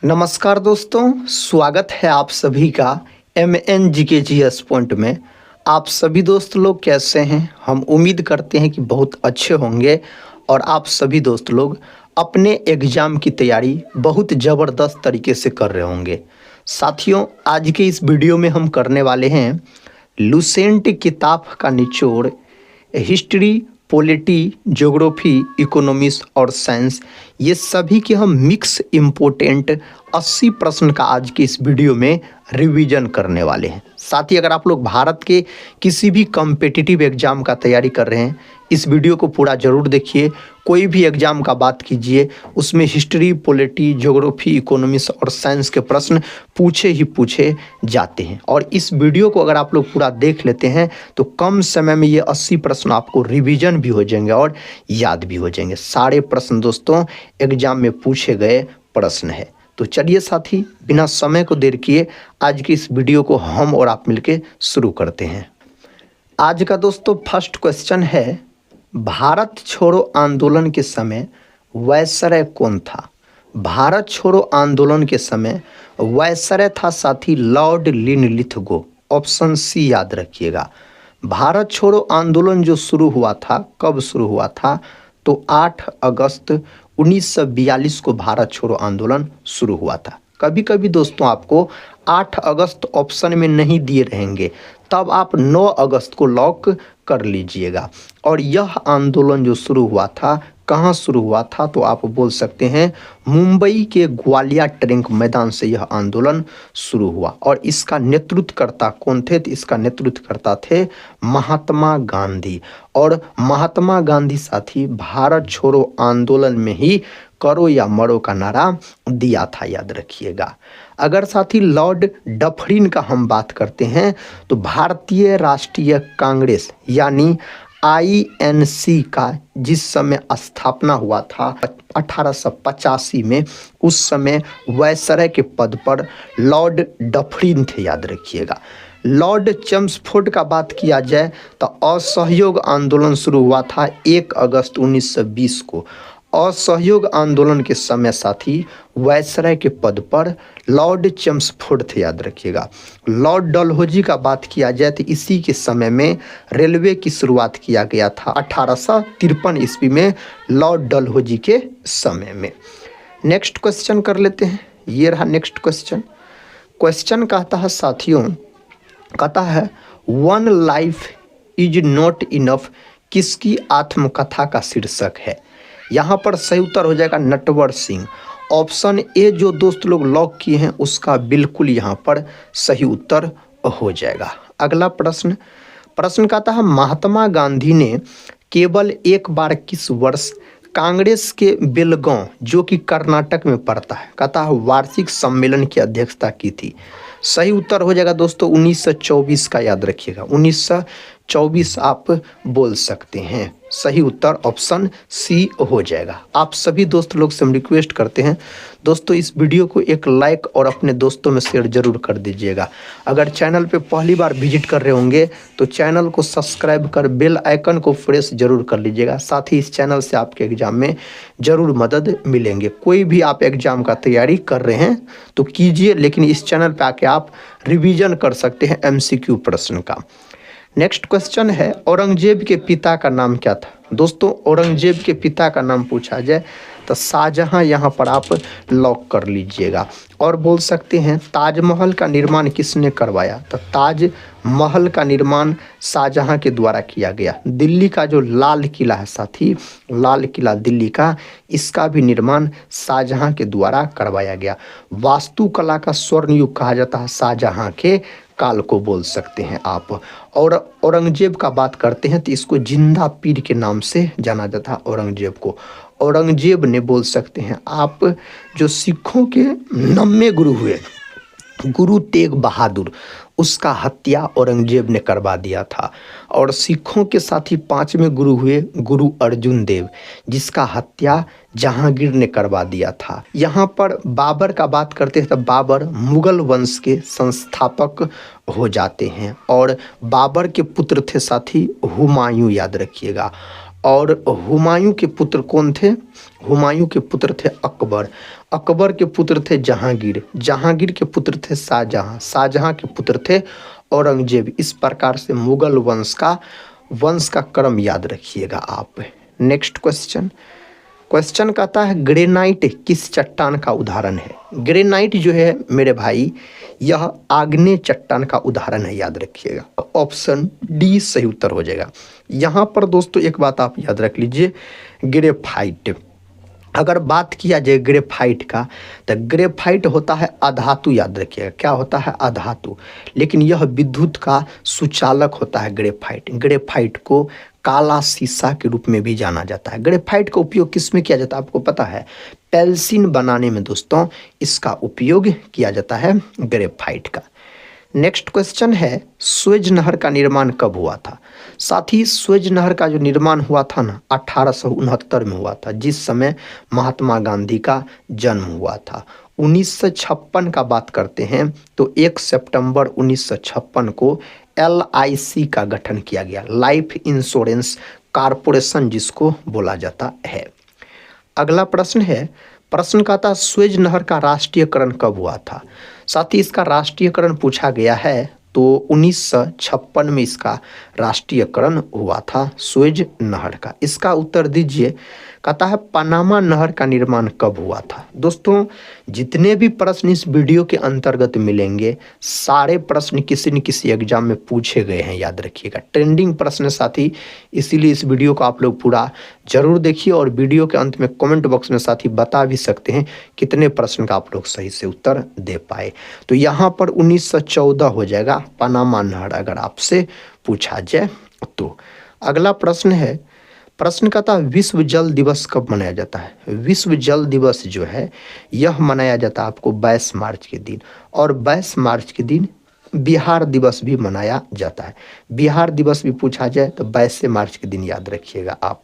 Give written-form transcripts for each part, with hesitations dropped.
नमस्कार दोस्तों, स्वागत है आप सभी का MNGKGS पॉइंट में। आप सभी दोस्त लोग कैसे हैं? हम उम्मीद करते हैं कि बहुत अच्छे होंगे और आप सभी दोस्त लोग अपने एग्ज़ाम की तैयारी बहुत ज़बरदस्त तरीके से कर रहे होंगे। साथियों, आज के इस वीडियो में हम करने वाले हैं लुसेंट किताब का निचोड़, हिस्ट्री, पॉलिटी, ज्योग्राफी, इकोनॉमिक्स और साइंस, ये सभी के हम मिक्स इम्पोर्टेंट 80 प्रश्न का आज के इस वीडियो में रिवीजन करने वाले हैं। साथ ही अगर आप लोग भारत के किसी भी कॉम्पिटिटिव एग्जाम का तैयारी कर रहे हैं, इस वीडियो को पूरा ज़रूर देखिए। कोई भी एग्जाम का बात कीजिए, उसमें हिस्ट्री, पॉलिटी, ज्योग्राफी, इकोनॉमिक्स और साइंस के प्रश्न पूछे ही पूछे जाते हैं। और इस वीडियो को अगर आप लोग पूरा देख लेते हैं तो कम समय में ये 80 प्रश्न आपको रिवीजन भी हो जाएंगे और याद भी हो जाएंगे। सारे प्रश्न दोस्तों एग्जाम में पूछे गए प्रश्न है। तो चलिए साथी, बिना समय को देर किए आज की इस वीडियो को हम और आप मिलके शुरू करते हैं। आज का दोस्तों फर्स्ट क्वेश्चन है, भारत छोड़ो आंदोलन के समय वायसराय कौन था? भारत छोड़ो आंदोलन के समय वायसराय था साथी लॉर्ड लिनलिथगो। ऑप्शन सी याद रखिएगा। भारत छोड़ो आंदोलन जो शुरू हुआ था, कब शुरू हुआ था? तो 8 अगस्त 1942 को भारत छोड़ो आंदोलन शुरू हुआ था। कभी कभी दोस्तों आपको 8 अगस्त ऑप्शन में नहीं दिए रहेंगे, तब आप 9 अगस्त को लॉक कर लीजिएगा। और यह आंदोलन जो शुरू हुआ था, कहाँ शुरू हुआ था? तो आप बोल सकते हैं मुंबई के ग्वालियर टैंक मैदान से यह आंदोलन शुरू हुआ। और इसका नेतृत्वकर्ता कौन थे? तो इसका नेतृत्वकर्ता थे महात्मा गांधी। और महात्मा गांधी साथी भारत छोड़ो आंदोलन में ही करो या मरो का नारा दिया था, याद रखिएगा। अगर साथी लॉर्ड डफरिन का हम बात करते हैं तो भारतीय राष्ट्रीय कांग्रेस यानी INC का जिस समय स्थापना हुआ था 1885 में, उस समय वायसराय के पद पर लॉर्ड डफरिन थे, याद रखिएगा। लॉर्ड चेम्सफोर्ड का बात किया जाए तो असहयोग आंदोलन शुरू हुआ था 1 अगस्त 1920 को। असहयोग आंदोलन के समय साथी वायसराय के पद पर लॉर्ड चेम्सफोर्ड थे, याद रखिएगा। लॉर्ड डलहौजी का बात किया जाए तो इसी के समय में रेलवे की शुरुआत किया गया था 1853 ईस्वी में, लॉर्ड डलहौजी के समय में। नेक्स्ट क्वेश्चन कर लेते हैं। ये रहा नेक्स्ट क्वेश्चन। क्वेश्चन कहता है साथियों, कहता है one life is not enough किसकी आत्मकथा का शीर्षक है? यहाँ पर सही उत्तर हो जाएगा नटवर सिंह। ऑप्शन ए जो दोस्त लोग लॉक किए हैं उसका बिल्कुल यहाँ पर सही उत्तर हो जाएगा। अगला प्रश्न कहता है महात्मा गांधी ने केवल एक बार किस वर्ष कांग्रेस के बेलगांव जो कि कर्नाटक में पड़ता है, कहता है वार्षिक सम्मेलन की अध्यक्षता की थी? सही उत्तर हो जाएगा दोस्तों 1924 का, याद रखिएगा। 1924 आप बोल सकते हैं। सही उत्तर ऑप्शन सी हो जाएगा। आप सभी दोस्त लोग से हम रिक्वेस्ट करते हैं दोस्तों, इस वीडियो को एक लाइक और अपने दोस्तों में शेयर जरूर कर दीजिएगा। अगर चैनल पे पहली बार विजिट कर रहे होंगे तो चैनल को सब्सक्राइब कर बेल आइकन को प्रेस जरूर कर लीजिएगा। साथ ही इस चैनल से आपके एग्जाम में जरूर मदद मिलेंगे। कोई भी आप एग्जाम का तैयारी कर रहे हैं तो कीजिए, लेकिन इस चैनल पे आके आप रिवीजन कर सकते हैं MCQ प्रश्न का। नेक्स्ट क्वेश्चन है, औरंगजेब के पिता का नाम क्या था? दोस्तों औरंगजेब के पिता का नाम पूछा जाए तो शाहजहां यहाँ पर आप लॉक कर लीजिएगा। और बोल सकते हैं ताजमहल का निर्माण किसने करवाया? तो ताजमहल का निर्माण शाहजहां के द्वारा किया गया। दिल्ली का जो लाल किला है साथी, लाल किला दिल्ली का, इसका भी निर्माण शाहजहां के द्वारा करवाया गया। वास्तुकला का स्वर्ण युग कहा जाता है शाहजहां के काल को, बोल सकते हैं आप। और औरंगजेब का बात करते हैं तो इसको जिंदा पीर के नाम से जाना जाता है औरंगजेब को। औरंगजेब ने बोल सकते हैं आप जो सिखों के 9वें गुरु हुए गुरु तेग बहादुर, उसका हत्या औरंगजेब ने करवा दिया था। और सिखों के साथ ही 5वें गुरु हुए गुरु अर्जुन देव, जिसका हत्या जहांगीर ने करवा दिया था। यहाँ पर बाबर का बात करते हैं तो बाबर मुगल वंश के संस्थापक हो जाते हैं। और बाबर के पुत्र थे साथी हुमायूं, याद रखिएगा। और हुमायूं के पुत्र कौन थे? हुमायूं के पुत्र थे अकबर, अकबर के पुत्र थे जहांगीर, जहांगीर के पुत्र थे शाहजहां, शाहजहां के पुत्र थे औरंगजेब। इस प्रकार से मुगल वंश का क्रम याद रखिएगा आप। नेक्स्ट क्वेश्चन, क्वेश्चन कहता है ग्रेनाइट किस चट्टान का उदाहरण है? ग्रेनाइट जो है मेरे भाई यह आग्नेय चट्टान का उदाहरण है, याद रखिएगा। ऑप्शन डी सही उत्तर हो जाएगा। यहाँ पर दोस्तों एक बात आप याद रख लीजिए, ग्रेफाइट, अगर बात किया जाए ग्रेफाइट का तो ग्रेफाइट होता है अधातु, याद रखिएगा। क्या होता है? अधातु। लेकिन यह विद्युत का सुचालक होता है ग्रेफाइट। ग्रेफाइट को काला शीशा के रूप में भी जाना जाता है। ग्रेफाइट का उपयोग किस में किया जाता है आपको पता है? पेंसिल बनाने में दोस्तों इसका उपयोग किया जाता है ग्रेफाइट का। नेक्स्ट क्वेश्चन है सुएज नहर का निर्माण कब हुआ था? साथ ही सुएज नहर का जो निर्माण हुआ था ना 1869 में हुआ था, जिस समय महात्मा गांधी का जन्म हुआ था। 1956 का बात करते हैं तो 1 सितंबर 1956 को LIC का गठन किया गया, लाइफ इंश्योरेंस कारपोरेशन जिसको बोला जाता है। अगला प्रश्न है, प्रश्न का था सुएज नहर का राष्ट्रीयकरण कब हुआ था? साथ ही इसका राष्ट्रीयकरण पूछा गया है तो 1956 में इसका राष्ट्रीयकरण हुआ था सुएज नहर का। इसका उत्तर दीजिए। कहता है पनामा नहर का निर्माण कब हुआ था? दोस्तों जितने भी प्रश्न इस वीडियो के अंतर्गत मिलेंगे सारे प्रश्न किसी न किसी एग्जाम में पूछे गए हैं, याद रखिएगा। ट्रेंडिंग प्रश्न साथी, इसीलिए इस वीडियो को आप लोग पूरा जरूर देखिए और वीडियो के अंत में कमेंट बॉक्स में साथी बता भी सकते हैं कितने प्रश्न का आप लोग सही से उत्तर दे पाए। तो यहाँ पर 1914 हो जाएगा पनामा नहर अगर आपसे पूछा जाए तो। अगला प्रश्न है, प्रश्न का था विश्व जल दिवस कब मनाया जाता है? विश्व जल दिवस जो है यह मनाया जाता है आपको 22 मार्च के दिन, और 22 मार्च के दिन बिहार दिवस भी मनाया जाता है। बिहार दिवस भी पूछा जाए तो 22 मार्च के दिन याद रखिएगा आप।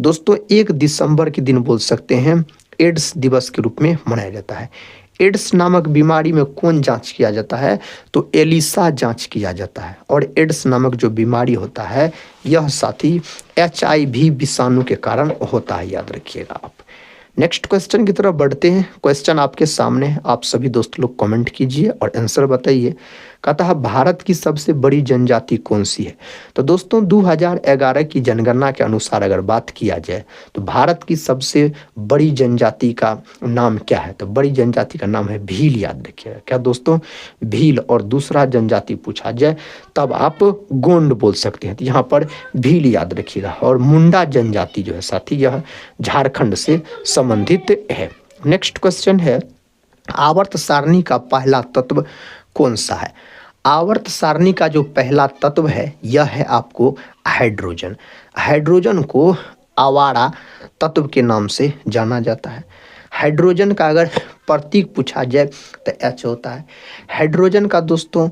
दोस्तों 1 दिसंबर के दिन बोल सकते हैं एड्स दिवस के रूप में मनाया जाता है। एड्स नामक बीमारी में कौन जांच किया जाता है? तो एलिसा जांच किया जाता है। और एड्स नामक जो बीमारी होता है यह साथी HIV विषाणु के कारण होता है, याद रखिएगा आप। नेक्स्ट क्वेश्चन की तरफ बढ़ते हैं। क्वेश्चन आपके सामने है, आप सभी दोस्त लोग कमेंट कीजिए और आंसर बताइए। कहता है भारत की सबसे बड़ी जनजाति कौन सी है? तो दोस्तों 2011 की जनगणना के अनुसार अगर बात किया जाए तो भारत की सबसे बड़ी जनजाति का नाम क्या है? तो बड़ी जनजाति का नाम है भील, याद रखिएगा। क्या दोस्तों? भील। और दूसरा जनजाति पूछा जाए तब आप गोंड बोल सकते हैं, तो यहाँ पर भील याद रखिएगा। और मुंडा जनजाति जो है साथी यह झारखंड से संबंधित है। नेक्स्ट क्वेश्चन है आवर्त सारणी का पहला तत्व कौन सा है? आवर्त सारणी का जो पहला तत्व है यह है आपको हाइड्रोजन। हाइड्रोजन को आवारा तत्व के नाम से जाना जाता है। हाइड्रोजन का अगर प्रतीक पूछा जाए तो H होता है। हाइड्रोजन का दोस्तों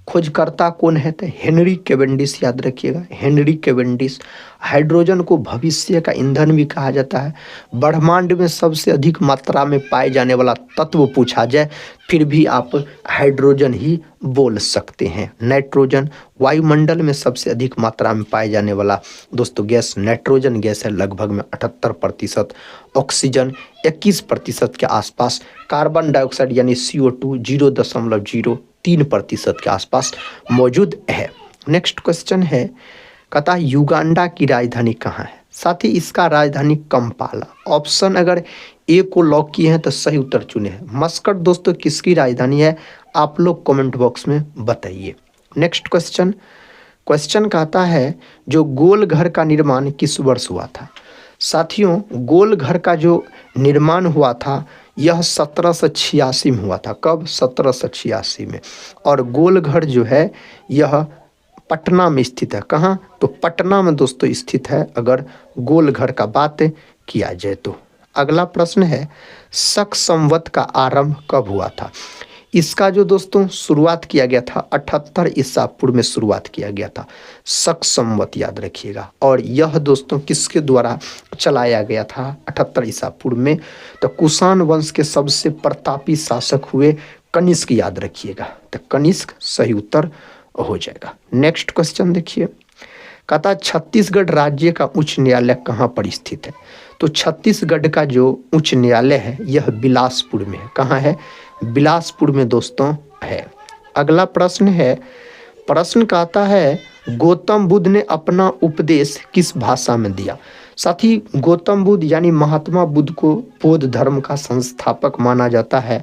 खोजकर्ता कौन है? तो हेनरी कैवेंडिश, याद रखिएगा, हेनरी कैवेंडिश। हाइड्रोजन को भविष्य का ईंधन भी कहा जाता है। ब्रह्मांड में सबसे अधिक मात्रा में पाए जाने वाला तत्व पूछा जाए फिर भी आप हाइड्रोजन ही बोल सकते हैं। नाइट्रोजन, वायुमंडल में सबसे अधिक मात्रा में पाए जाने वाला दोस्तों गैस नाइट्रोजन गैस है, लगभग में 78%। ऑक्सीजन 21% के आसपास। कार्बन डाइऑक्साइड यानी CO2 0.03% के आसपास मौजूद है। नेक्स्ट क्वेश्चन है, कहता है युगांडा की राजधानी कहाँ है? साथ ही इसका राजधानी कंपाला। ऑप्शन अगर ए को लॉक किए हैं तो सही उत्तर चुने हैं। मस्कट दोस्तों किसकी राजधानी है? आप लोग कमेंट बॉक्स में बताइए। नेक्स्ट क्वेश्चन, क्वेश्चन कहता है जो गोल घर का निर्माण किस वर्ष हुआ था? साथियों गोल घर का जो निर्माण हुआ था यह 1786 में हुआ था। कब? 1786 में। और गोल घर जो है यह पटना में स्थित है। कहाँ? तो पटना में दोस्तों स्थित है अगर गोल घर का बात किया जाए तो। अगला प्रश्न है शक संवत का आरंभ कब हुआ था? इसका जो दोस्तों शुरुआत किया गया था 78 ईसा पूर्व में शुरुआत किया गया था शक संवत, याद रखिएगा। और यह दोस्तों किसके द्वारा चलाया गया था 78 ईसा पूर्व में? तो कुषाण वंश के सबसे प्रतापी शासक हुए कनिष्क, याद रखिएगा। तो कनिष्क सही उत्तर हो जाएगा। नेक्स्ट क्वेश्चन देखिए, कहता छत्तीसगढ़ राज्य का उच्च न्यायालय कहाँ पर स्थित है? तो छत्तीसगढ़ का जो उच्च न्यायालय है यह बिलासपुर में है। कहाँ है? बिलासपुर में दोस्तों है। अगला प्रश्न है, प्रश्न कहता है गौतम बुद्ध ने अपना उपदेश किस भाषा में दिया? साथ ही गौतम बुद्ध यानी महात्मा बुद्ध को बौद्ध धर्म का संस्थापक माना जाता है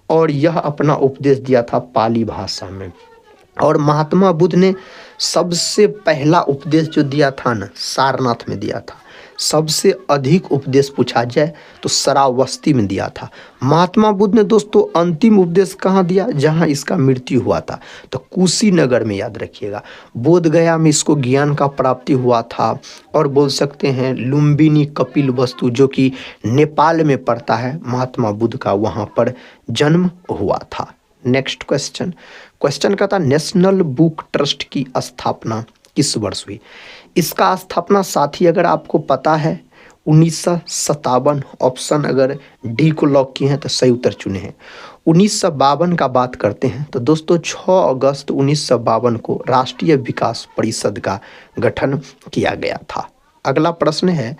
और यह अपना उपदेश दिया था पाली भाषा में। और महात्मा बुद्ध ने सबसे पहला उपदेश जो दिया था ना, सारनाथ में दिया था। सबसे अधिक उपदेश पूछा जाए तो श्रावस्ती में दिया था। महात्मा बुद्ध ने दोस्तों अंतिम उपदेश कहाँ दिया? जहाँ इसका मृत्यु हुआ था, तो कुशीनगर में, याद रखिएगा। बोध गया में इसको ज्ञान का प्राप्ति हुआ था। और बोल सकते हैं लुम्बिनी कपिल वस्तु जो कि नेपाल में पड़ता है, महात्मा बुद्ध का वहाँ पर जन्म हुआ था। नेक्स्ट क्वेश्चन, क्वेश्चन का था नेशनल बुक ट्रस्ट की स्थापना किस वर्ष हुई? इसका स्थापना साथी अगर आपको पता है 1957, ऑप्शन अगर डी को लॉक किए हैं तो सही उत्तर चुने हैं। 1952 का बात करते हैं तो दोस्तों 6 अगस्त 1952 को राष्ट्रीय विकास परिषद का गठन किया गया था। अगला प्रश्न है,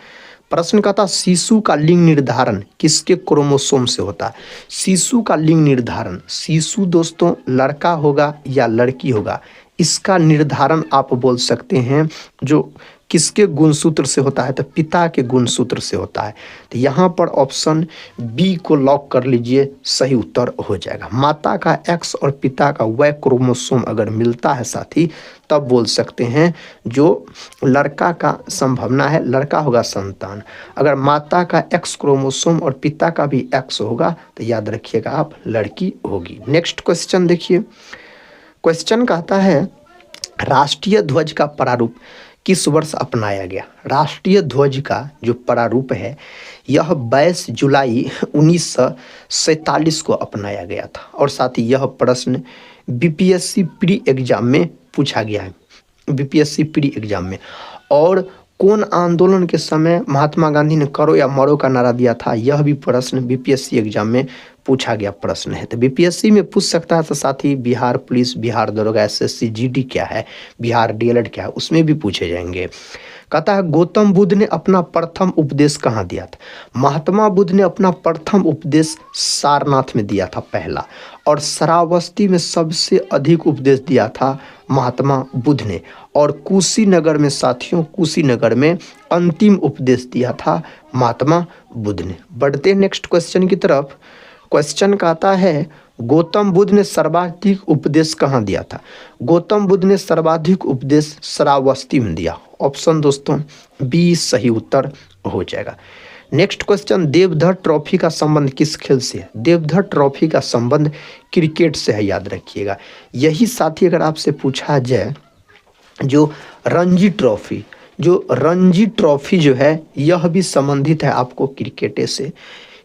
प्रश्न का था शिशु का लिंग निर्धारण किसके क्रोमोसोम से होता है? शिशु का लिंग निर्धारण, शिशु दोस्तों लड़का होगा या लड़की होगा, इसका निर्धारण आप बोल सकते हैं जो किसके गुणसूत्र से होता है? तो पिता के गुणसूत्र से होता है। तो यहाँ पर ऑप्शन बी को लॉक कर लीजिए, सही उत्तर हो जाएगा। माता का एक्स और पिता का वाई क्रोमोसोम अगर मिलता है साथी, तब बोल सकते हैं जो लड़का का संभावना है, लड़का होगा संतान। अगर माता का एक्स क्रोमोसोम और पिता का भी एक्स होगा तो याद रखिएगा आप लड़की होगी। नेक्स्ट क्वेश्चन देखिए, क्वेश्चन कहता है राष्ट्रीय ध्वज का प्रारूप किस वर्ष अपनाया गया? राष्ट्रीय ध्वज का जो प्रारूप है यह 22 जुलाई 1947 को अपनाया गया था। और साथ ही यह प्रश्न बीपीएससी प्री एग्जाम में पूछा गया है, बीपीएससी प्री एग्जाम में। और कौन आंदोलन के समय महात्मा गांधी ने करो या मरो का नारा दिया था? यह भी प्रश्न बीपीएससी एग्जाम में पूछा गया प्रश्न है। तो बीपीएससी में पूछ सकता है, तो साथ ही बिहार पुलिस, बिहार दरोगा, एसएससी जीडी क्या है, बिहार डीएलएड क्या है, उसमें भी पूछे जाएंगे। कहता है गौतम बुद्ध ने अपना प्रथम उपदेश कहाँ दिया था? महात्मा बुद्ध ने अपना प्रथम उपदेश सारनाथ में दिया था पहला। और श्रावस्ती में सबसे अधिक उपदेश दिया था महात्मा बुद्ध ने। और कुशीनगर में साथियों, कुशीनगर में अंतिम उपदेश दिया था महात्मा बुद्ध ने। बढ़ते हैं नेक्स्ट क्वेश्चन की तरफ। क्वेश्चन कहता है गौतम बुद्ध ने सर्वाधिक उपदेश कहाँ दिया था? गौतम बुद्ध ने सर्वाधिक उपदेश श्रावस्ती में दिया। ऑप्शन दोस्तों बी सही उत्तर हो जाएगा। नेक्स्ट क्वेश्चन, देवधर ट्रॉफी का संबंध किस खेल से है? देवधर ट्रॉफी का संबंध क्रिकेट से है, याद रखिएगा। यही साथी अगर आपसे पूछा जाए जो रणजी ट्रॉफी, जो रणजी ट्रॉफी जो है यह भी संबंधित है आपको क्रिकेट से।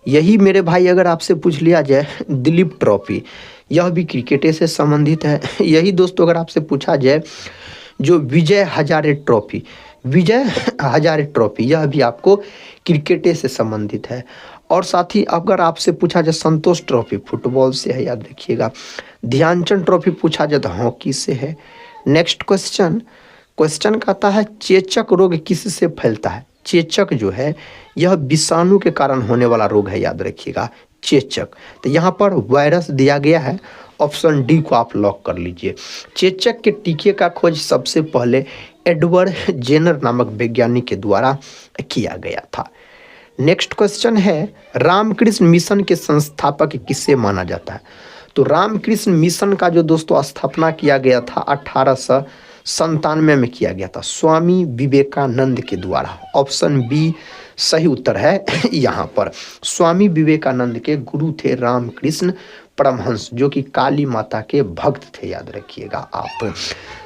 यही मेरे भाई अगर आपसे पूछ लिया जाए दिलीप ट्रॉफी, यह भी क्रिकेट से संबंधित है। यही दोस्तों अगर आपसे पूछा जाए जो विजय हजारे ट्रॉफी, विजय हजारे ट्रॉफी, यह भी आपको क्रिकेट से संबंधित है। और साथ ही अगर आपसे पूछा जाए संतोष ट्रॉफी, फुटबॉल से है, याद रखिएगा। ध्यानचंद ट्रॉफी पूछा जाए तो हॉकी से है। नेक्स्ट क्वेश्चन, क्वेश्चन कहता है चेचक रोग किससे फैलता है? चेचक जो है यह विषाणु के कारण होने वाला रोग है, याद रखिएगा चेचक। तो यहाँ पर वायरस दिया गया है, ऑप्शन डी को आप लॉक कर लीजिए। चेचक के टीके का खोज सबसे पहले एडवर्ड जेनर नामक वैज्ञानिक के द्वारा किया गया था। नेक्स्ट क्वेश्चन है रामकृष्ण मिशन के संस्थापक किसे माना जाता है? तो रामकृष्ण मिशन का जो दोस्तों स्थापना किया गया था 1897 में किया गया था स्वामी विवेकानंद के द्वारा। ऑप्शन बी सही उत्तर है यहाँ पर। स्वामी विवेकानंद के गुरु थे रामकृष्ण परमहंस, जो कि काली माता के भक्त थे, याद रखिएगा आप।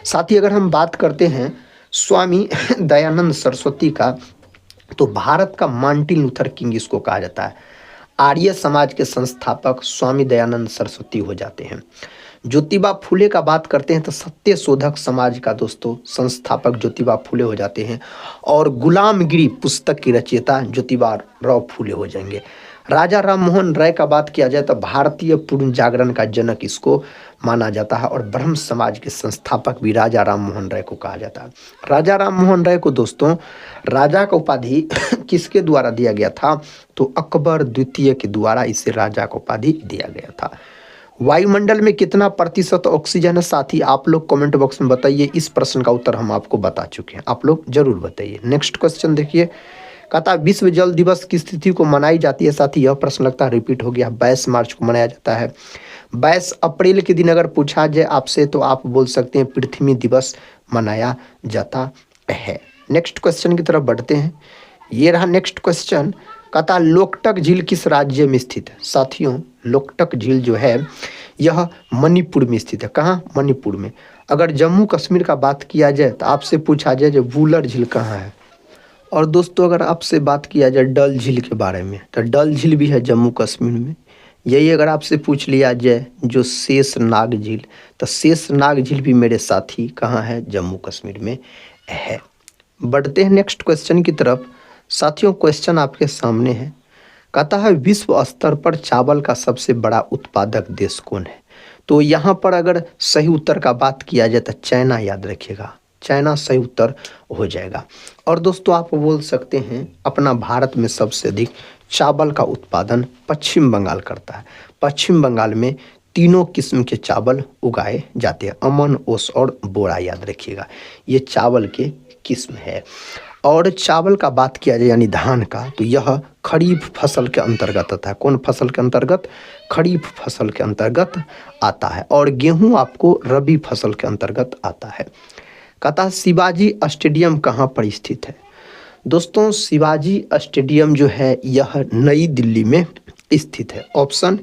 साथ ही अगर हम बात करते हैं स्वामी दयानंद सरस्वती का, तो भारत का मार्टिन लूथर किंग इसको कहा जाता है। आर्य समाज के संस्थापक स्वामी दयानंद सरस्वती हो जाते हैं। ज्योतिबा फुले का बात करते हैं तो सत्य शोधक समाज का दोस्तों संस्थापक ज्योतिबा फुले हो जाते हैं। और गुलामगिरी पुस्तक की रचयिता ज्योतिबा राव फुले हो जाएंगे। राजा राममोहन राय का बात किया जाए तो भारतीय पूर्ण जागरण का जनक इसको माना जाता है और ब्रह्म समाज के संस्थापक भी राजा राममोहन राय को कहा जाता है। राजा राममोहन राय को दोस्तों राजा का उपाधि किसके द्वारा दिया गया था? तो अकबर द्वितीय के द्वारा इसे राजा का उपाधि दिया गया था। वायुमंडल में कितना प्रतिशत ऑक्सीजन है साथी? आप लोग कमेंट बॉक्स में बताइए। इस प्रश्न का उत्तर हम आपको बता चुके हैं, आप लोग जरूर बताइए। नेक्स्ट क्वेश्चन देखिए, कहता विश्व जल दिवस किस तिथि को मनाई जाती है साथी? यह प्रश्न लगता है रिपीट हो गया। 22 मार्च को मनाया जाता है। 22 अप्रैल के दिन अगर पूछा जाए आपसे तो आप बोल सकते हैं पृथ्वी दिवस मनाया जाता है। नेक्स्ट क्वेश्चन की तरफ बढ़ते हैं। ये रहा नेक्स्ट क्वेश्चन, कहता लोकटक झील किस राज्य में स्थित है? साथियों लोकटक झील जो है यह मणिपुर में स्थित है। कहाँ? मणिपुर में। अगर जम्मू कश्मीर का बात किया जाए तो आपसे पूछा जाए जो वुलर झील कहाँ है। और दोस्तों अगर आपसे बात किया जाए डल झील के बारे में तो डल झील भी है जम्मू कश्मीर में। यही अगर आपसे पूछ लिया जाए जो शेषनाग झील, तो शेषनाग झील भी मेरे साथी कहाँ है? जम्मू कश्मीर में है। बढ़ते हैं नेक्स्ट क्वेश्चन की तरफ। साथियों क्वेश्चन आपके सामने है, कहता है विश्व स्तर पर चावल का सबसे बड़ा उत्पादक देश कौन है? तो यहाँ पर अगर सही उत्तर का बात किया जाए तो चाइना याद रखिएगा, चाइना सही उत्तर हो जाएगा। और दोस्तों आप बोल सकते हैं अपना भारत में सबसे अधिक चावल का उत्पादन पश्चिम बंगाल करता है। पश्चिम बंगाल में तीनों किस्म के चावल उगाए जाते हैं, अमन, ओस और बोरा याद रखिएगा, ये चावल के किस्म है। और चावल का बात किया जाए यानी धान का, तो यह खरीफ फसल के अंतर्गत आता है। कौन फसल के अंतर्गत? खरीफ फसल के अंतर्गत आता है। और गेहूं आपको रबी फसल के अंतर्गत आता है। कहता शिवाजी स्टेडियम कहाँ पर स्थित है? दोस्तों शिवाजी स्टेडियम जो है यह नई दिल्ली में स्थित है, option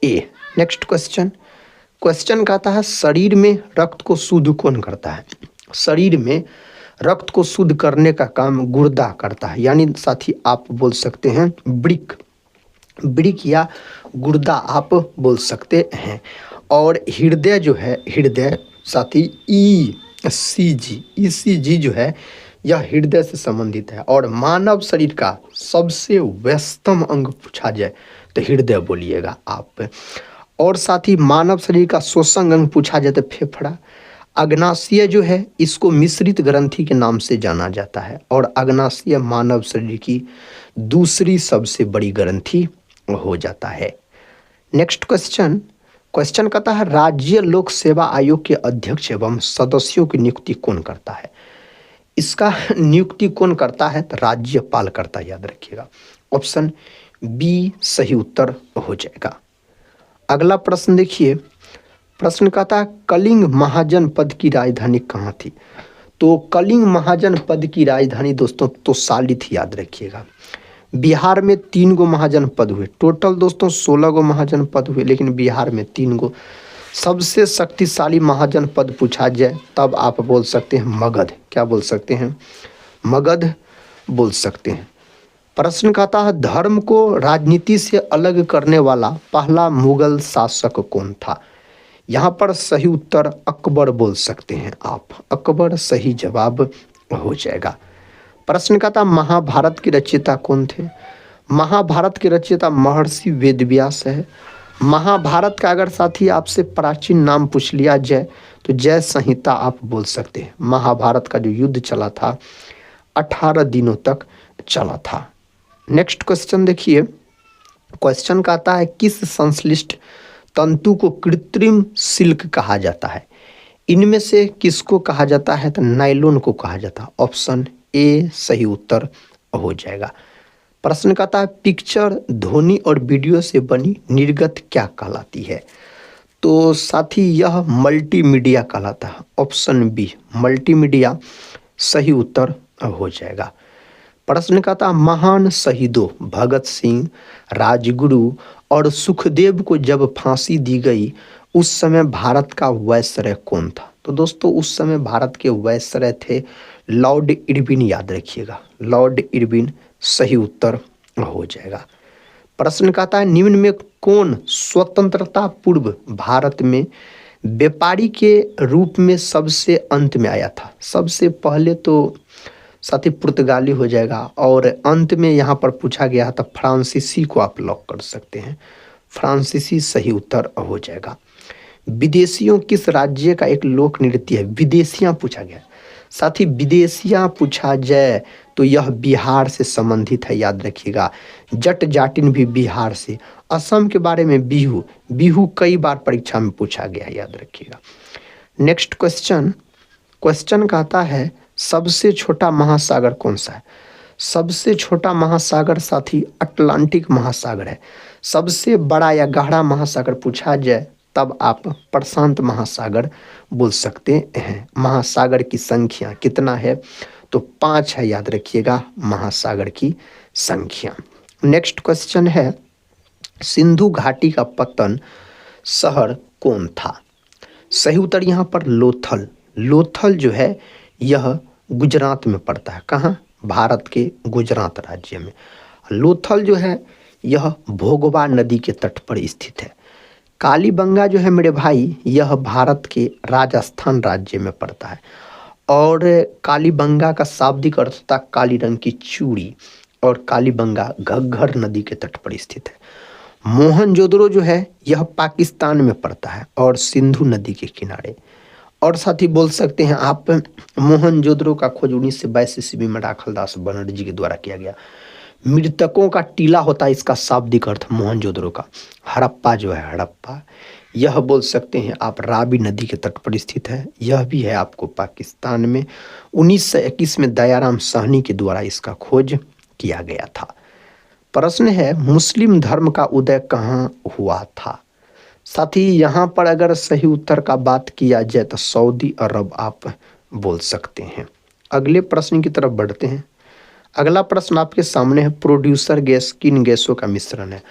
A. Next question, question कहता है शरीर में रक्त को शुद्ध कौन करता है? शरीर में रक्त को शुद्ध करने का काम गुर्दा करता है, यानी साथी आप बोल सकते हैं वृक्क, वृक्क या गुर्दा आप बोल सकते हैं। और हृदय जो है, हृदय साथी ईसीजी जो है यह हृदय से संबंधित है। और मानव शरीर का सबसे व्यस्तम अंग पूछा जाए तो हृदय बोलिएगा आप। और साथ ही मानव शरीर का श्वसन अंग पूछा जाए तो फेफड़ा। अग्नाशय जो है इसको मिश्रित ग्रंथि के नाम से जाना जाता है। और अग्नाशय मानव शरीर की दूसरी सबसे बड़ी ग्रंथि हो जाता है। नेक्स्ट क्वेश्चन, क्वेश्चन कहता है राज्य लोक सेवा आयोग के अध्यक्ष एवं सदस्यों की नियुक्ति कौन करता है? इसका नियुक्ति कौन करता है? तो राज्यपाल करता है, याद रखिएगा, ऑप्शन बी सही उत्तर हो जाएगा। अगला प्रश्न देखिए, प्रश्न कहता है कलिंग महाजनपद की राजधानी कहाँ थी? तो कलिंग महाजनपद की राजधानी दोस्तों तोसाली थी, याद रखिएगा। बिहार में 3 गो महाजनपद हुए, टोटल दोस्तों 16 गो महाजनपद हुए, लेकिन बिहार में 3 गो। सबसे शक्तिशाली महाजनपद पूछा जाए तब आप बोल सकते हैं मगध। क्या बोल सकते हैं? मगध बोल सकते हैं। प्रश्न कहता है धर्म को राजनीति से अलग करने वाला पहला मुगल शासक कौन था? यहाँ पर सही उत्तर अकबर बोल सकते हैं आप, अकबर सही जवाब हो जाएगा। प्रश्न कहता महाभारत के रचयिता कौन थे? महाभारत के रचयिता महर्षि वेदव्यास है। महाभारत का अगर साथी आपसे प्राचीन नाम पूछ लिया जाए तो जय संहिता आप बोल सकते हैं। महाभारत का जो युद्ध चला था 18 दिनों तक चला था। नेक्स्ट क्वेश्चन देखिए, क्वेश्चन कहता है किस संश्लिष्ट तंतु को कृत्रिम सिल्क कहा जाता है? इनमें से किसको कहा जाता है? तो नायलॉन को कहा जाता है, ऑप्शन ए सही उत्तर हो जाएगा। प्रश्न कहता है पिक्चर ध्वनि और वीडियो से बनी निर्गत क्या कहलाती है? तो साथी यह मल्टीमीडिया कहलाता है, ऑप्शन बी मल्टीमीडिया सही उत्तर हो जाएगा। प्रश्न कहता महान शहीदों भगत सिंह, राजगुरु और सुखदेव को जब फांसी दी गई उस समय भारत का वायसराय कौन था? तो दोस्तों उस समय भारत के वायसराय थे लॉर्ड इरविन, याद रखिएगा, लॉर्ड इरविन सही उत्तर हो जाएगा। प्रश्न कहता है निम्न में कौन स्वतंत्रता पूर्व भारत में व्यापारी के रूप में सबसे अंत में आया था? सबसे पहले तो साथ ही पुर्तगाली हो जाएगा। और अंत में यहाँ पर पूछा गया था फ्रांसीसी को आप लॉक कर सकते हैं, फ्रांसीसी सही उत्तर हो जाएगा। विदेशियों किस राज्य का एक लोक नृत्य है? विदेशियां पूछा गया। साथ ही विदेशियां पूछा जाए तो यह बिहार से संबंधित है, याद रखिएगा। जट जाटिन भी बिहार से। असम के बारे में बिहू, बिहू कई बार परीक्षा में पूछा गया, याद रखिएगा। नेक्स्ट क्वेश्चन, क्वेश्चन कहता है सबसे छोटा महासागर कौन सा है? सबसे छोटा महासागर साथी अटलांटिक महासागर है। सबसे बड़ा या गहरा महासागर पूछा जाए तब आप प्रशांत महासागर बोल सकते हैं। महासागर की संख्या कितना है? तो 5 है, याद रखिएगा महासागर की संख्या। नेक्स्ट क्वेश्चन है सिंधु घाटी का पतन शहर कौन था? सही उत्तर यहाँ पर लोथल। लोथल जो है यह गुजरात में पड़ता है। कहाँ? भारत के गुजरात राज्य में। लोथल जो है यह भोगवा नदी के तट पर स्थित है। कालीबंगा जो है मेरे भाई यह भारत के राजस्थान राज्य में पड़ता है। और कालीबंगा का शाब्दिक अर्थ था काली रंग की चूड़ी। और कालीबंगा घग्घर नदी के तट पर स्थित है। मोहनजोदड़ो जो है यह पाकिस्तान में पड़ता है और सिंधु नदी के किनारे। और साथ ही बोल सकते हैं आप मोहनजोदड़ो का खोज 1922 ईस्वी में राखलदास बनर्जी के द्वारा किया गया। मृतकों का टीला होता है इसका शाब्दिक अर्थ मोहनजोदड़ो का। हड़प्पा जो है हड़प्पा, यह बोल सकते हैं आप रावी नदी के तट पर स्थित है। यह भी है आपको पाकिस्तान में। 1921 में दयाराम साहनी के द्वारा इसका खोज किया गया था। प्रश्न है मुस्लिम धर्म का उदय कहाँ हुआ था? साथ ही यहाँ पर अगर सही उत्तर का बात किया जाए तो सऊदी अरब आप बोल सकते हैं। अगले प्रश्न की तरफ बढ़ते हैं। अगला प्रश्न आपके सामने है प्रोड्यूसर गैस किन गैसों का मिश्रण है?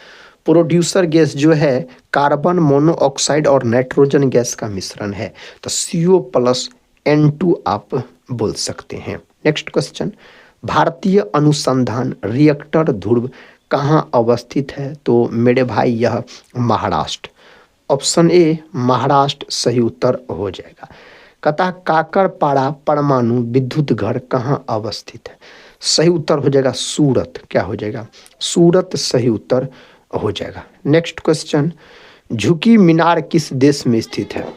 प्रोड्यूसर गैस जो है कार्बन मोनोऑक्साइड और नाइट्रोजन गैस का मिश्रण है। तो CO+N2 आप बोल सकते हैं। नेक्स्ट क्वेश्चन, भारतीय अनुसंधान रिएक्टर ध्रुव कहाँ अवस्थित है? तो मेरे भाई यह महाराष्ट्र। ऑप्शन ए महाराष्ट्र सही उत्तर हो जाएगा। कहता काकरपाड़ा परमाणु विद्युत घर कहाँ अवस्थित है? सही उत्तर हो जाएगा सूरत। क्या हो जाएगा? सूरत सही उत्तर हो जाएगा। नेक्स्ट क्वेश्चन, झुकी मीनार किस देश में स्थित है?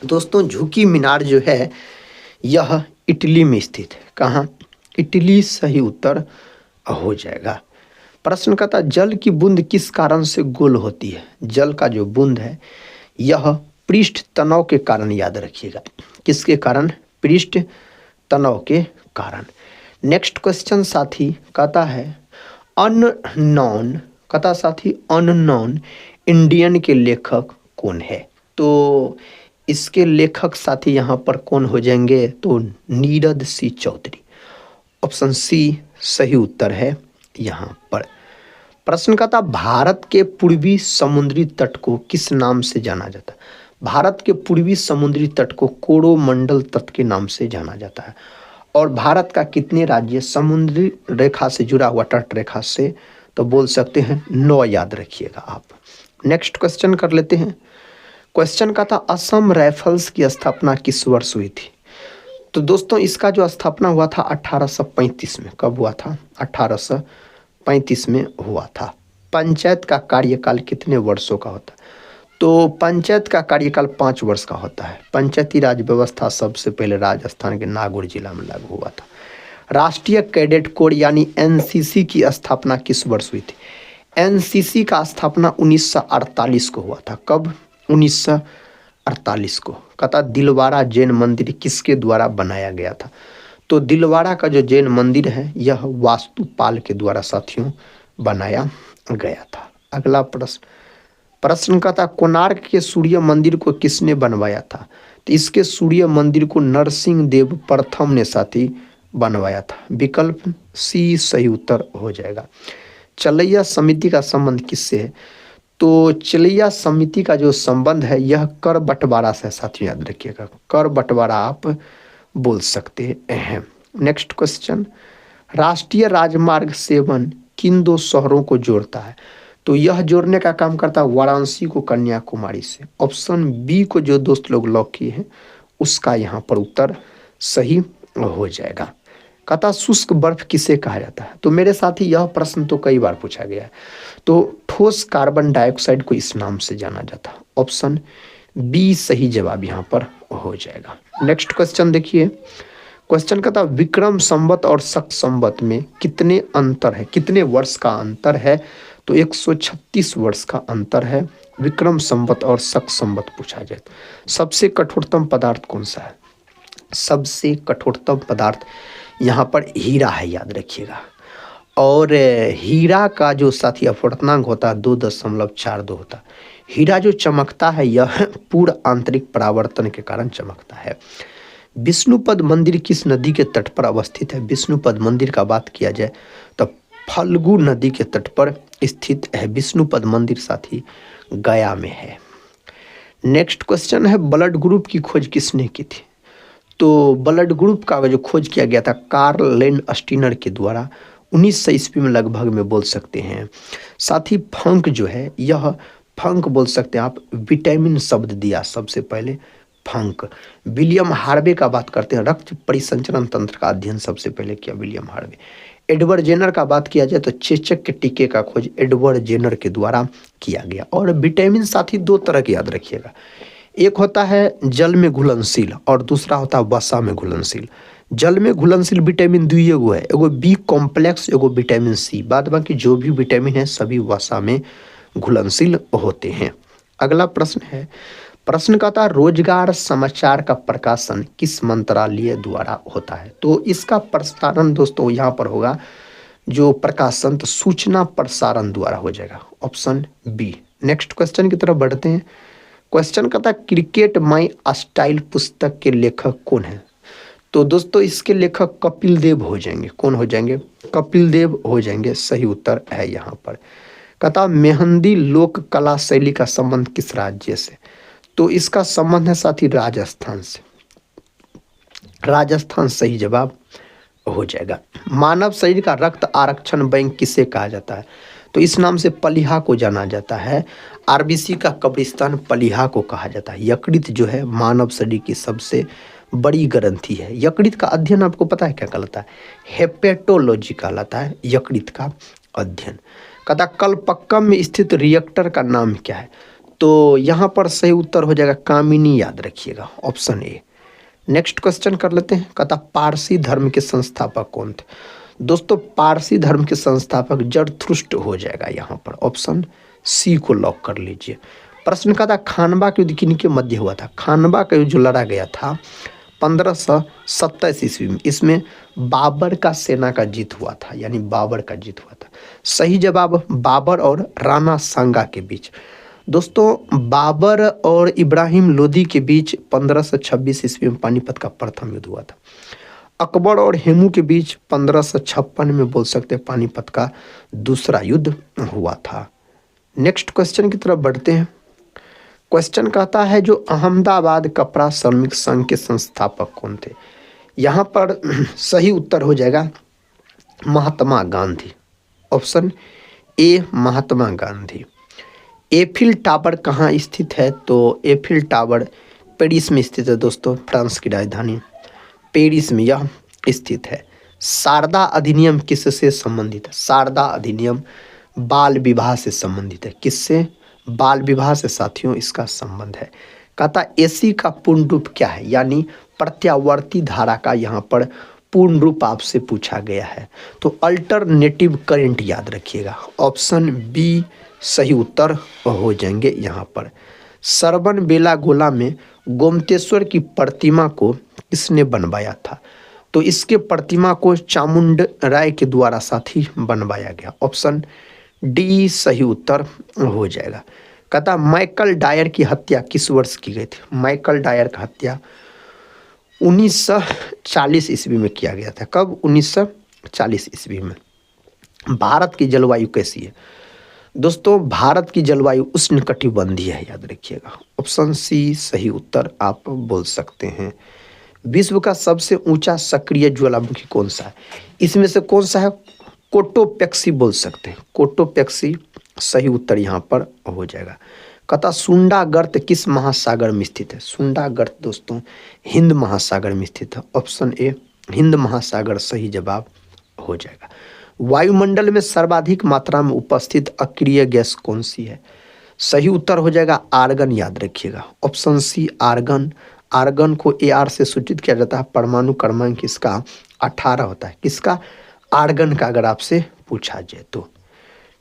दोस्तों झुकी मीनार जो है यह इटली में स्थित है। कहाँ? इटली सही उत्तर हो जाएगा। प्रश्न कहता जल की बूंद किस कारण से गोल होती है? जल का जो बूंद है यह पृष्ठ तनाव के कारण, याद रखिएगा। किसके कारण? पृष्ठ तनाव के कारण। नेक्स्ट क्वेश्चन साथी कहता है अननोन, कहता साथी अननोन इंडियन के लेखक कौन है? तो इसके लेखक साथी यहाँ पर कौन हो जाएंगे? तो नीरद सी चौधरी। ऑप्शन सी सही उत्तर है यहाँ पर। प्रश्न का था भारत के पूर्वी समुद्री तट को किस नाम से जाना जाता है? भारत के पूर्वी समुद्री तट को कोरोमंडल तट के नाम से जाना जाता है। और भारत का कितने राज्य समुद्री रेखा से जुड़ा हुआ तट रेखा से? तो बोल सकते हैं 9, याद रखिएगा आप। नेक्स्ट क्वेश्चन कर लेते हैं। क्वेश्चन का था असम राइफल्स की स्थापना किस वर्ष हुई थी? तो दोस्तों इसका जो स्थापना हुआ था 1835 में। कब हुआ था? 1835 में हुआ था। पंचायत का कार्यकाल कितने वर्षों का होता है? तो पंचायत का कार्यकाल 5 वर्ष का होता है। पंचायती राज व्यवस्था सबसे पहले राजस्थान के नागौर जिला में लागू हुआ था। राष्ट्रीय कैडेट कोर यानी NCC की स्थापना किस वर्ष हुई थी? NCC का स्थापना 1948 को हुआ था। कब? 1948 को। कहता दिलवाड़ा जैन मंदिर किसके द्वारा बनाया गया था? तो दिलवाड़ा का जो जैन मंदिर है यह वास्तुपाल के द्वारा साथियों बनाया गया था। अगला प्रश्न का था कोणार्क के सूर्य मंदिर को किसने बनवाया था? तो इसके सूर्य मंदिर को नरसिंह देव प्रथम ने साथी बनवाया था। विकल्प सी सही उत्तर हो जाएगा। चलैया समिति का संबंध किससे है? तो चलैया समिति का जो संबंध है यह कर बंटवारा से साथियों, याद रखिएगा। कर बंटवारा आप बोल सकते हैं। नेक्स्ट क्वेश्चन, राष्ट्रीय राजमार्ग 7 किन 2 शहरों को जोड़ता है? तो यह जोड़ने का काम करता है वाराणसी को कन्याकुमारी से। ऑप्शन बी को जो दोस्त लोग लॉक किए हैं उसका यहाँ पर उत्तर सही हो जाएगा। कहता शुष्क बर्फ किसे कहा जाता है? तो मेरे साथ ही यह प्रश्न तो कई बार पूछा गया है। तो ठोस कार्बन डाइऑक्साइड को इस नाम से जाना जाता है। ऑप्शन बी सही जवाब यहाँ पर हो जाएगा। नेक्स्ट क्वेश्चन देखिए। क्वेश्चन कहता विक्रम संवत और शक संवत में कितने अंतर है, कितने वर्ष का अंतर है? तो 136 वर्ष का अंतर है विक्रम संवत और शक संवत पूछा जाए। सबसे कठोरतम पदार्थ कौन सा है? सबसे कठोरतम पदार्थ यहाँ पर हीरा है, याद रखिएगा। और हीरा का जो साथी अपवर्तनांक होता है 2.42 होता है। हीरा जो चमकता है यह पूर्ण आंतरिक परावर्तन के कारण चमकता है। विष्णुपद मंदिर किस नदी के तट पर अवस्थित है? विष्णुपद मंदिर का बात किया जाए तो फल्गु नदी के तट पर स्थित है विष्णुपद मंदिर, साथी गया में है। नेक्स्ट क्वेश्चन है ब्लड ग्रुप की खोज किसने की थी? तो ब्लड ग्रुप का जो खोज किया गया था कार्ल लेन स्टीनर के द्वारा 1900 ईस्वी में लगभग में बोल सकते हैं। साथ ही फंक जो है, यह फंक बोल सकते हैं आप, विटामिन शब्द दिया सबसे पहले फंक। विलियम हार्वे का बात करते हैं, रक्त परिसंचरण तंत्र का अध्ययन सबसे पहले किया विलियम हार्वे। एडवर्ड जेनर का बात किया जाए तो चेचक के टीके का खोज एडवर्ड जेनर के द्वारा किया गया। और विटामिन साथी दो तरह के याद रखिएगा, एक होता है जल में घुलनशील और दूसरा होता है वसा में घुलनशील। जल में घुलनशील विटामिन दुई एगो है, एगो बी कॉम्प्लेक्स, एगो विटामिन सी। बाद बाकी जो भी विटामिन है सभी वसा में घुलनशील होते हैं। अगला प्रश्न है, प्रश्न कहता है रोजगार समाचार का प्रकाशन किस मंत्रालय द्वारा होता है? तो इसका प्रसारण दोस्तों यहाँ पर होगा जो प्रकाशन, तो सूचना प्रसारण द्वारा हो जाएगा, ऑप्शन बी। नेक्स्ट क्वेश्चन की तरफ बढ़ते हैं। क्वेश्चन कहता है क्रिकेट माई स्टाइल पुस्तक के लेखक कौन है? तो दोस्तों इसके लेखक कपिल देव हो जाएंगे। कौन हो जाएंगे? कपिल देव हो जाएंगे। सही उत्तर है यहाँ पर। कहता मेहंदी लोक कला शैली का संबंध किस राज्य से? तो इसका संबंध है साथी राजस्थान से। राजस्थान सही जवाब हो जाएगा। मानव शरीर का रक्त आरक्षण बैंक किसे कहा जाता है? तो इस नाम से पलिहा को जाना जाता है। आरबीसी का कब्रिस्तान पलिहा को कहा जाता है। यकृत जो है मानव शरीर की सबसे बड़ी ग्रंथि है। यकृत का अध्ययन आपको पता है क्या कहलाता है? हेपेटोलॉजी कहलाता है यकृत का अध्ययन। कहता कलपक्कम में स्थित रिएक्टर का नाम क्या है? तो यहाँ पर सही उत्तर हो जाएगा कामिनी, याद रखिएगा, ऑप्शन ए। नेक्स्ट क्वेश्चन कर लेते हैं। कहता पारसी धर्म के संस्थापक कौन थे? दोस्तों पारसी धर्म के संस्थापक जरथुष्ट्र हो जाएगा यहाँ पर, ऑप्शन सी को लॉक कर लीजिए। प्रश्न कहता खानवा के युद्ध किनके मध्य हुआ था? खानवा का युद्ध जो लड़ा गया था 1527 ईस्वी में, इसमें बाबर का सेना का जीत हुआ था, यानी बाबर का जीत हुआ था। सही जवाब बाबर और राणा सांगा के बीच। दोस्तों बाबर और इब्राहिम लोदी के बीच 1526 ईस्वी में पानीपत का प्रथम युद्ध हुआ था। अकबर और हेमू के बीच 1556 में बोल सकते हैं पानीपत का दूसरा युद्ध हुआ था। नेक्स्ट क्वेश्चन की तरफ बढ़ते हैं। क्वेश्चन कहता है जो अहमदाबाद कपड़ा श्रमिक संघ के संस्थापक कौन थे? यहाँ पर सही उत्तर हो जाएगा Mahatma Gandhi, option A Mahatma Gandhi. Eiffel tower कहाँ स्थित है? तो एफिल टावर पेरिस में स्थित है दोस्तों, फ्रांस की राजधानी पेरिस में यह स्थित है। शारदा अधिनियम किससे संबंधित है? शारदा अधिनियम बाल विवाह से संबंधित है। किससे? बाल विवाह से साथियों इसका संबंध है। कहता एसी का पूर्ण रूप क्या है? यानी प्रत्यावर्ती धारा का यहाँ पर पूर्ण रूप आपसे पूछा गया है, तो अल्टरनेटिव करंट याद रखिएगा, ऑप्शन बी सही उत्तर हो जाएंगे यहाँ पर। सरबन बेलागोला में गोमतेश्वर की प्रतिमा को किसने बनवाया था? तो इसके प्रतिमा को चामुंड राय के द्वारा साथी बनवाया गया, ऑप्शन डी सही उत्तर हो जाएगा। कहता माइकल डायर की हत्या किस वर्ष की गई थी? माइकल डायर का हत्या 1940 ईस्वी में किया गया था। कब? 1940 ईस्वी में। भारत की जलवायु कैसी है? दोस्तों भारत की जलवायु उष्णकटिबंधीय है, याद रखिएगा, ऑप्शन सी सही उत्तर आप बोल सकते हैं। विश्व का सबसे ऊंचा सक्रिय ज्वालामुखी कौन सा है? इसमें से कौन सा है? कोटोपेक्सी बोल सकते हैं, कोटोपेक्सी सही उत्तर यहाँ पर हो जाएगा। कहता सुंडा गर्त किस महासागर में स्थित है? सुंडा गर्त दोस्तों हिंद महासागर में स्थित है, ऑप्शन ए हिंद महासागर सही जवाब हो जाएगा। वायुमंडल में सर्वाधिक मात्रा में उपस्थित अक्रिय गैस कौन सी है? सही उत्तर हो जाएगा आर्गन, याद रखिएगा ऑप्शन सी आर्गन। आर्गन को AR से सूचित किया जाता है। परमाणु क्रमांक इसका 18 होता है। किसका? आर्गन का, अगर आपसे पूछा जाए तो।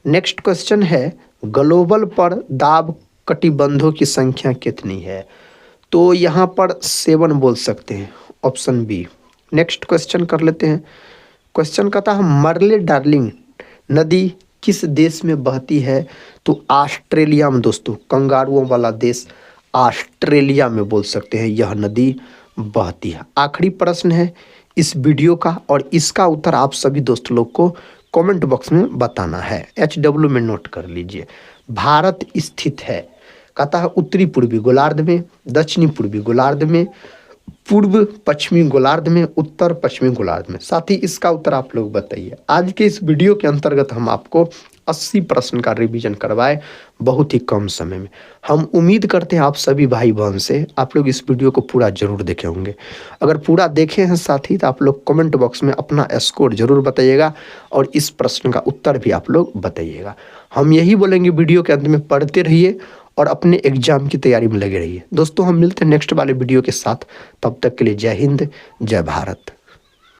नेक्स्ट क्वेश्चन है, ग्लोबल पर दाब कटिबंधों की संख्या कितनी है? तो यहाँ पर 7 बोल सकते हैं, ऑप्शन बी। नेक्स्ट क्वेश्चन कर लेते हैं। क्वेश्चन कहता है मर्ले डार्लिंग नदी किस देश में बहती है? तो ऑस्ट्रेलिया में दोस्तों, कंगारुओं वाला देश ऑस्ट्रेलिया में बोल सकते हैं यह नदी बहती है। आखिरी प्रश्न है इस वीडियो का और इसका उत्तर आप सभी दोस्त लोग को कमेंट बॉक्स में बताना है। HW में नोट कर लीजिए। भारत स्थित है, कहता है उत्तरी पूर्वी गोलार्ध में, दक्षिणी पूर्वी गोलार्ध में, पूर्व पश्चिमी गोलार्ध में, उत्तर पश्चिमी गोलार्ध में। साथ ही इसका उत्तर आप लोग बताइए। आज के इस वीडियो के अंतर्गत हम आपको 80 प्रश्न का रिवीजन करवाए बहुत ही कम समय में। हम उम्मीद करते हैं आप सभी भाई बहन से आप लोग इस वीडियो को पूरा जरूर देखे होंगे। अगर पूरा देखे हैं साथी तो आप लोग कमेंट बॉक्स में अपना स्कोर जरूर बताइएगा और इस प्रश्न का उत्तर भी आप लोग बताइएगा। हम यही बोलेंगे वीडियो के अंत में, पढ़ते रहिए और अपने एग्जाम की तैयारी में लगे रहिए। दोस्तों हम मिलते हैं नेक्स्ट वाले वीडियो के साथ, तब तक के लिए जय हिंद, जय भारत।